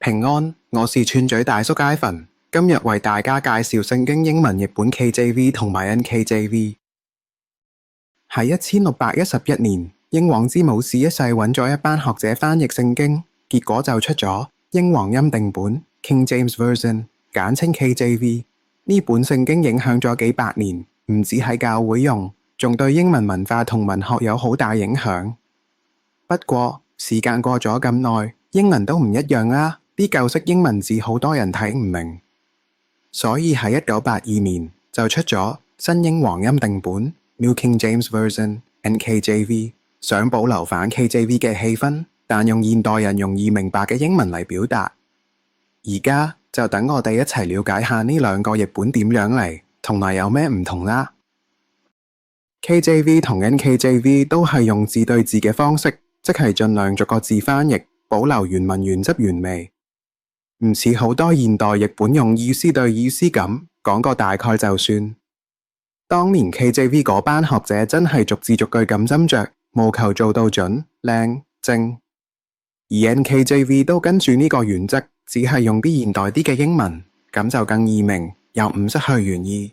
平安，我是串嘴大叔 Ivan，今日為大家介紹聖經英文譯本 KJV 同埋 NKJV。喺1611年，英皇之武士一世揾咗一班學者翻譯聖經，結果就出咗英皇欽定本 King James Version， 簡稱 KJV。呢本聖經影響咗幾百年，唔止喺教會用，仲對英文文化同文學有好大影響。不過時間過咗咁耐，英文都唔一樣啦。啲舊式英文字好多人睇唔明，所以喺1982年就出咗新英皇欽定本 New King James Version NKJV， 想保留反 KJV 嘅氣氛，但用現代人容易明白嘅英文嚟表達。而家就等我哋一齊了解下呢兩個譯本點樣嚟，同埋有咩唔同啦。KJV 同 NKJV 都係用字對字嘅方式，即係盡量逐個字翻譯，保留原文原汁原味。唔似好多現代譯本用意思對意思咁講個大概就算。當年 KJV 嗰班學者真係逐字逐句咁斟酌，務求做到準、靚、正。而 NKJV 都跟住呢個原則，只係用啲現代啲嘅英文，咁就更易明，又唔失去原意。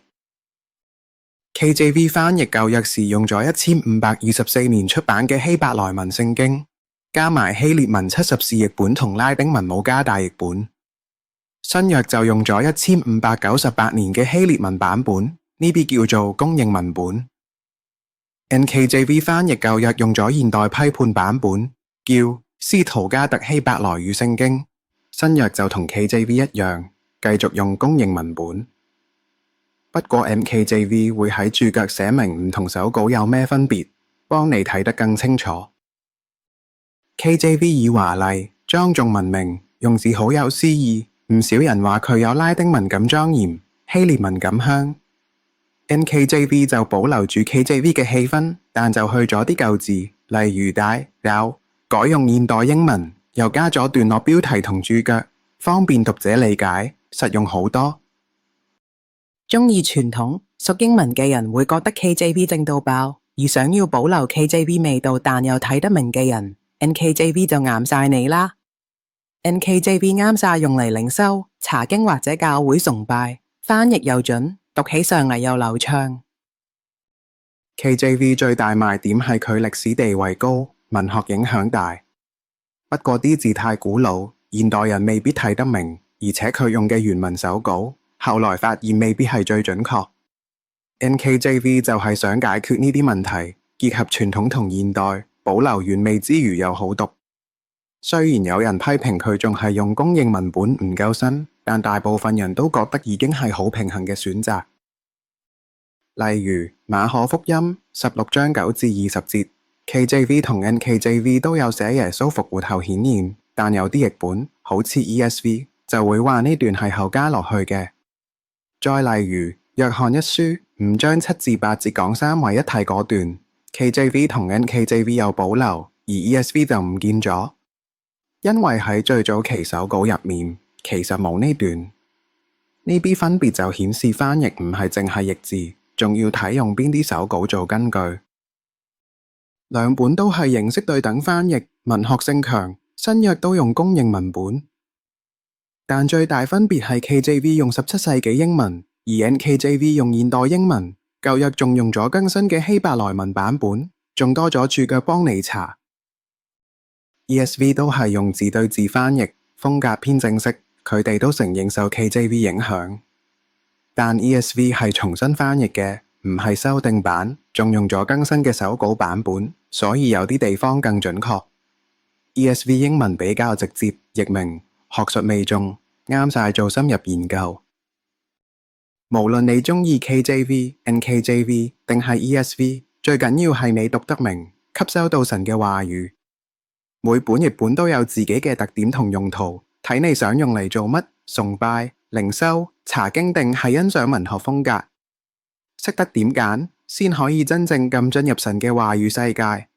KJV 翻譯舊約時用咗1524年出版嘅希伯來文聖經，加埋希列文70士譯本同拉丁文姆加大譯本。新約就用咗1598年嘅希列文版本，呢啲叫做公認文本。NKJV 翻譯舊約用咗現代批判版本，叫斯圖加特希伯來語聖經。新約就同 KJV 一樣，繼續用公認文本。不過 NKJV 會喺注腳寫明唔同手稿有咩分別，幫你睇得更清楚。KJV 以華麗、莊重聞名，用字好有詩意。唔少人話佢有拉丁文咁莊嚴，希列文咁香。NKJV 就保留住 KJV 嘅氣氛，但就去咗啲舊字，例如大、搞，改用現代英文，又加咗段落標題同注腳，方便讀者理解，實用好多。鍾意傳統屬英文嘅人會覺得 KJV 正到爆，而想要保留 KJV 味道但又睇得明嘅人， NKJV 就啱晒你啦。NKJV 啱晒用嚟靈修、查經或者教會崇拜，翻譯又準，讀起上嚟又流暢。KJV 最大賣點係佢歷史地位高，文學影響大。不過啲字太古老，現代人未必睇得明，而且佢用嘅原文手稿，後來發現未必係最準確。NKJV 就係想解決呢啲問題，結合傳統同現代，保留原味之餘又好讀。雖然有人批評佢仲係用公認文本唔夠新，但大部分人都覺得已經係好平衡嘅選擇。例如馬可福音16章9至20節 ，KJV 同 NKJV 都有寫耶穌復活後顯現，但有啲譯本好似 ESV 就會話呢段係後加落去嘅。再例如約翰一書5章7至8節講三位一體嗰段 ，KJV 同 NKJV 有保留，而 ESV 就唔見咗。因為喺最早期手稿入面，其實冇呢段。呢啲分別就顯示翻譯唔係淨係譯字，仲要睇用邊啲手稿做根據。兩本都係形式對等翻譯，文學性強，新約都用公認文本。但最大分別係 KJV 用17世紀英文，而 NKJV 用現代英文。舊約仲用咗更新嘅希伯來文版本，仲多咗注腳幫你查。ESV 都係用字對字翻譯，風格偏正式，佢哋都承認受 KJV 影響。但 ESV 係重新翻譯嘅，唔係修訂版，仲用咗更新嘅手稿版本，所以有啲地方更準確。ESV 英文比較直接，譯明，學術味重，啱晒做深入研究。無論你鍾意 KJV、NKJV 定係 ESV， 最緊要係你讀得明，吸收到神嘅話語。每本譯本都有自己嘅特點同用途，睇你想用嚟做乜，崇拜、靈修、查經定係欣賞文學風格。識得點揀，先可以真正咁進入神嘅話語世界。